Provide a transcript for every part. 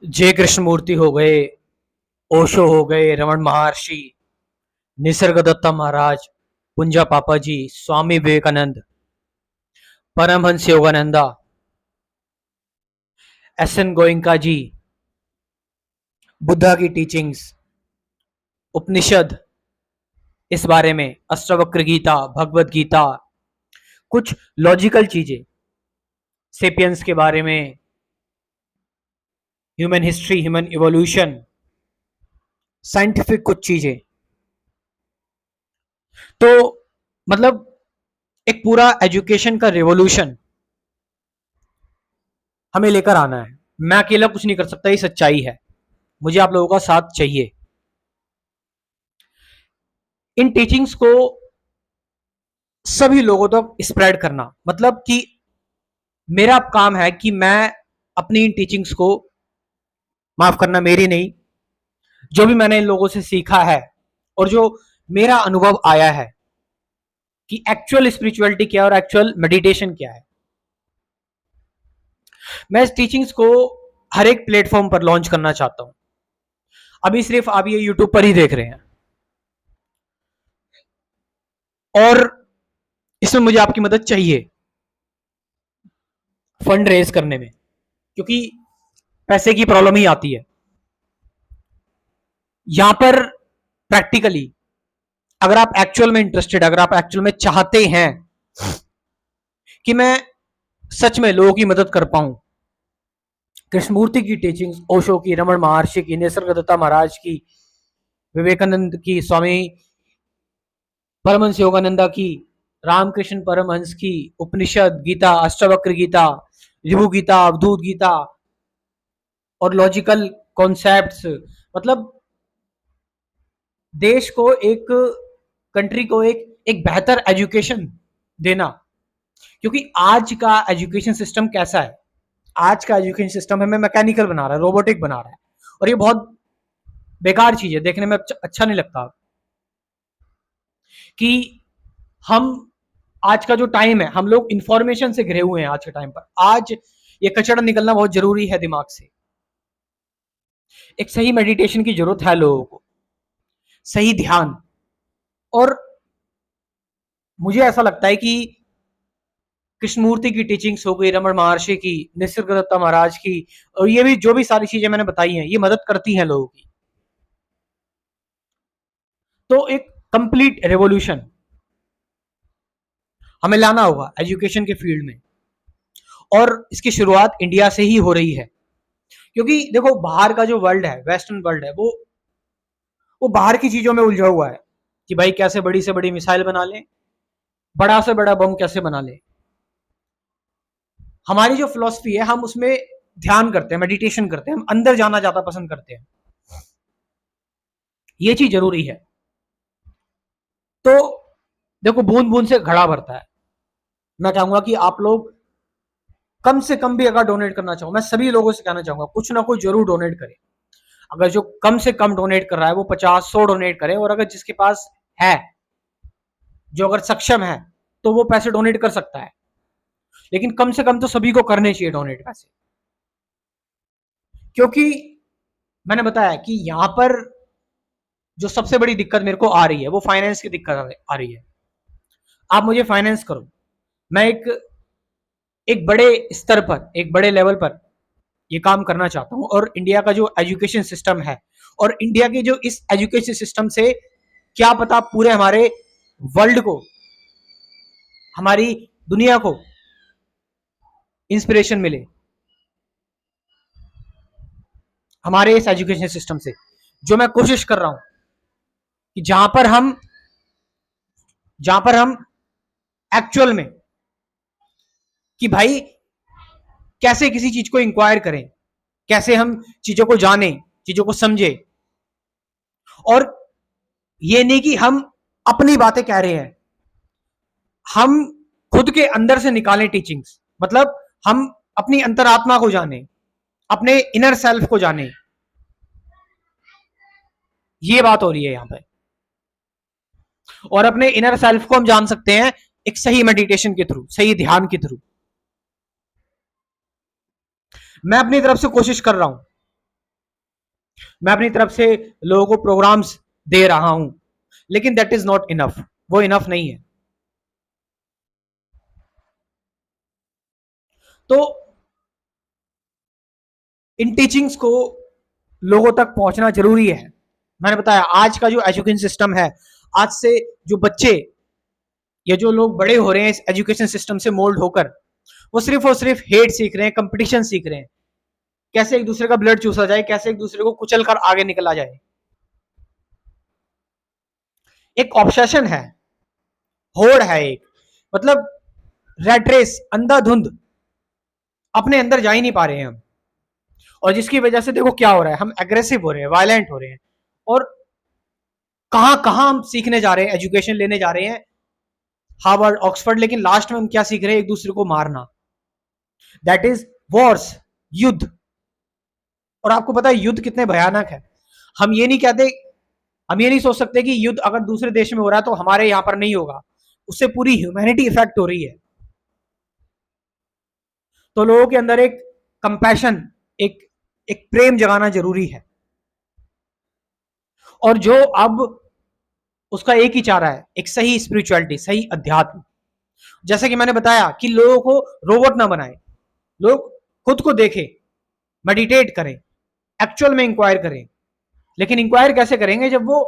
जय कृष्णमूर्ति हो गए, ओशो हो गए, रमन महर्षि, निसर्गदत्ता महाराज, पुंजा पापा जी, स्वामी विवेकानंद, परमहंस योगानंदा, एस एन गोयंका जी, बुद्धा की टीचिंग्स, उपनिषद, इस बारे में अष्टावक्र गीता, भगवत गीता, कुछ लॉजिकल चीजें, सेपियंस के बारे में, human history, human evolution, scientific कुछ चीजें। तो मतलब एक पूरा एजुकेशन का रेवोल्यूशन हमें लेकर आना है। मैं अकेला कुछ नहीं कर सकता, ये सच्चाई है। मुझे आप लोगों का साथ चाहिए। इन टीचिंग्स को सभी लोगों तक स्प्रेड करना, मतलब कि मेरा काम है कि मैं अपनी इन टीचिंग्स को, माफ करना मेरी नहीं, जो भी मैंने इन लोगों से सीखा है और जो मेरा अनुभव आया है कि एक्चुअल स्पिरिचुअलिटी क्या है और एक्चुअल मेडिटेशन क्या है, मैं इस टीचिंग्स को हर एक प्लेटफॉर्म पर लॉन्च करना चाहता हूं। अभी सिर्फ आप ये यूट्यूब पर ही देख रहे हैं और इसमें मुझे आपकी मदद चाहिए फंड रेज करने में, क्योंकि पैसे की प्रॉब्लम ही आती है यहां पर। प्रैक्टिकली अगर आप एक्चुअल में इंटरेस्टेड, अगर आप एक्चुअल में चाहते हैं कि मैं सच में लोगों की मदद कर पाऊं, कृष्णमूर्ति की टीचिंग्स, ओशो की, रमन महर्षि की, निसर्गदत्ता महाराज की, विवेकानंद की, स्वामी परमहंस योगानंदा की, रामकृष्ण परमहंस की, उपनिषद, गीता, अष्टावक्र गीता, विभु गीता, अवधूत गीता और लॉजिकल कॉन्सेप्ट्स, मतलब देश को, एक कंट्री को एक बेहतर एजुकेशन देना। क्योंकि आज का एजुकेशन सिस्टम कैसा है, आज का एजुकेशन सिस्टम हमें मैकेनिकल बना रहा है, रोबोटिक बना रहा है, और ये बहुत बेकार चीज है, देखने में अच्छा नहीं लगता कि हम, आज का जो टाइम है, हम लोग इंफॉर्मेशन से घिरे हुए हैं। आज के टाइम पर आज ये कचरा निकलना बहुत जरूरी है दिमाग से। एक सही मेडिटेशन की जरूरत है लोगों को, सही ध्यान। और मुझे ऐसा लगता है कि कृष्णमूर्ति की टीचिंग्स हो गई, रमन महर्षि की, निसर्गदत्ता महाराज की, और ये भी जो भी सारी चीजें मैंने बताई हैं, ये मदद करती हैं लोगों की। तो एक कंप्लीट रेवोल्यूशन हमें लाना होगा एजुकेशन के फील्ड में, और इसकी शुरुआत इंडिया से ही हो रही है। क्योंकि देखो, बाहर का जो वर्ल्ड है, वेस्टर्न वर्ल्ड है, वो बाहर की चीजों में उलझा हुआ है कि भाई कैसे बड़ी से बड़ी मिसाइल बना ले, बड़ा से बड़ा बम कैसे बना ले। हमारी जो फिलॉसफी है, हम उसमें ध्यान करते हैं, मेडिटेशन करते हैं, हम अंदर जाना ज्यादा पसंद करते हैं। ये चीज जरूरी है। तो देखो, बूंद बूंद से घड़ा भरता है। मैं चाहूंगा कि आप लोग कम से कम भी अगर डोनेट करना चाहो, मैं सभी लोगों से कहना चाहूंगा कुछ ना कुछ जरूर डोनेट करें। अगर जो कम से कम डोनेट कर रहा है वो 50-100 डोनेट करे, और अगर जिसके पास है, जो अगर सक्षम है, तो वो पैसे डोनेट कर सकता है। लेकिन कम से कम तो सभी को करने चाहिए डोनेट पैसे। क्योंकि मैंने बताया कि यहां पर जो सबसे बड़ी दिक्कत मेरे को आ रही है, वो फाइनेंस की दिक्कत आ रही है। आप मुझे फाइनेंस करो, मैं एक बड़े स्तर पर, एक बड़े लेवल पर ये काम करना चाहता हूं। और इंडिया का जो एजुकेशन सिस्टम है, और इंडिया के जो इस एजुकेशन सिस्टम से क्या पता पूरे हमारे वर्ल्ड को, हमारी दुनिया को इंस्पिरेशन मिले हमारे इस एजुकेशन सिस्टम से। जो मैं कोशिश कर रहा हूं कि जहां पर हम एक्चुअल में, कि भाई कैसे किसी चीज को इंक्वायर करें, कैसे हम चीजों को जाने, चीजों को समझे। और ये नहीं कि हम अपनी बातें कह रहे हैं, हम खुद के अंदर से निकालें टीचिंग्स, मतलब हम अपनी अंतरात्मा को जाने, अपने इनर सेल्फ को जाने। ये बात हो रही है यहां पे। और अपने इनर सेल्फ को हम जान सकते हैं एक सही मेडिटेशन के थ्रू, सही ध्यान के थ्रू। मैं अपनी तरफ से कोशिश कर रहा हूं मैं अपनी तरफ से लोगों को प्रोग्राम्स दे रहा हूं, लेकिन दैट इज नॉट इनफ, वो इनफ नहीं है। तो इन टीचिंग्स को लोगों तक पहुंचना जरूरी है। मैंने बताया आज का जो एजुकेशन सिस्टम है, आज से जो बच्चे या जो लोग बड़े हो रहे हैं इस एजुकेशन सिस्टम से मोल्ड होकर, वो सिर्फ और सिर्फ हेट सीख रहे हैं, कंपटीशन सीख रहे हैं, कैसे एक दूसरे का ब्लड चूसा जाए, कैसे एक दूसरे को कुचल कर आगे निकला जाए। एक ऑब्सेशन है, होड़ है एक, मतलब रेट रेस, अंधाधुंध, अपने अंदर जा ही नहीं पा रहे हैं हम। और जिसकी वजह से देखो क्या हो रहा है, हम एग्रेसिव हो रहे हैं, वायलेंट हो रहे हैं, और कहां कहां हम सीखने जा रहे हैं, एजुकेशन लेने जा रहे हैं, हार्वर्ड, ऑक्सफोर्ड, लेकिन लास्ट में हम क्या सीख रहे हैं, एक दूसरे को मारना। दैट इज वॉर्स, युद्ध। और आपको पता है युद्ध कितने भयानक है। हम ये नहीं कहते, हम ये नहीं सोच सकते कि युद्ध अगर दूसरे देश में हो रहा है तो हमारे यहां पर नहीं होगा, उससे पूरी ह्यूमैनिटी इफेक्ट हो रही है। तो लोगों के अंदर एक कंपैशन, एक एक प्रेम जगाना जरूरी है। और जो अब उसका एक ही चारा है, एक सही स्पिरिचुअलिटी, सही अध्यात्म। जैसे कि मैंने बताया कि लोगों को रोबोट ना बनाए, लोग खुद को देखें, मेडिटेट करें, एक्चुअल में इंक्वायर करें। लेकिन इंक्वायर कैसे करेंगे जब वो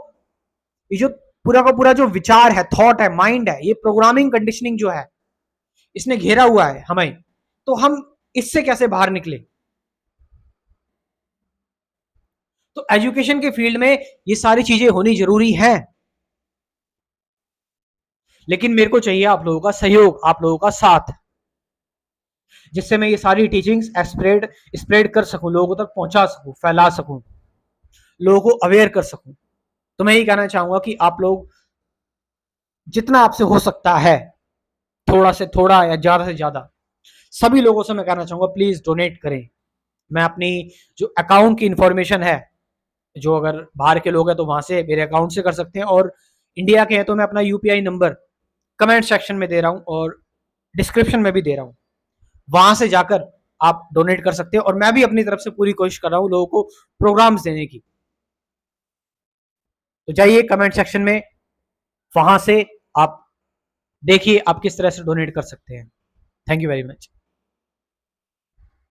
ये जो पूरा का पूरा जो विचार है, थॉट है, माइंड है, ये प्रोग्रामिंग कंडीशनिंग जो है, इसने घेरा हुआ है हमें, तो हम इससे कैसे बाहर निकले। तो एजुकेशन के फील्ड में ये सारी चीजें होनी जरूरी हैं, लेकिन मेरे को चाहिए आप लोगों का सहयोग, आप लोगों का साथ, जिससे मैं ये सारी टीचिंग्स स्प्रेड स्प्रेड कर सकूं, लोगों तक पहुंचा सकूं, फैला सकूं, लोगों को अवेयर कर सकूं। तो मैं ये कहना चाहूंगा कि आप लोग जितना आपसे हो सकता है, थोड़ा से थोड़ा या ज्यादा से ज्यादा, सभी लोगों से मैं कहना चाहूंगा प्लीज डोनेट करें। मैं अपनी जो अकाउंट की इंफॉर्मेशन है, जो अगर बाहर के लोग हैं तो वहां से मेरे अकाउंट से कर सकते हैं, और इंडिया के हैं तो मैं अपना यूपीआई नंबर कमेंट सेक्शन में दे रहा हूं और डिस्क्रिप्शन में भी दे रहा हूं, वहां से जाकर आप डोनेट कर सकते हैं। और मैं भी अपनी तरफ से पूरी कोशिश कर रहा हूं लोगों को प्रोग्राम्स देने की। तो जाइए कमेंट सेक्शन में, वहां से आप देखिए आप किस तरह से डोनेट कर सकते हैं। Thank you very much.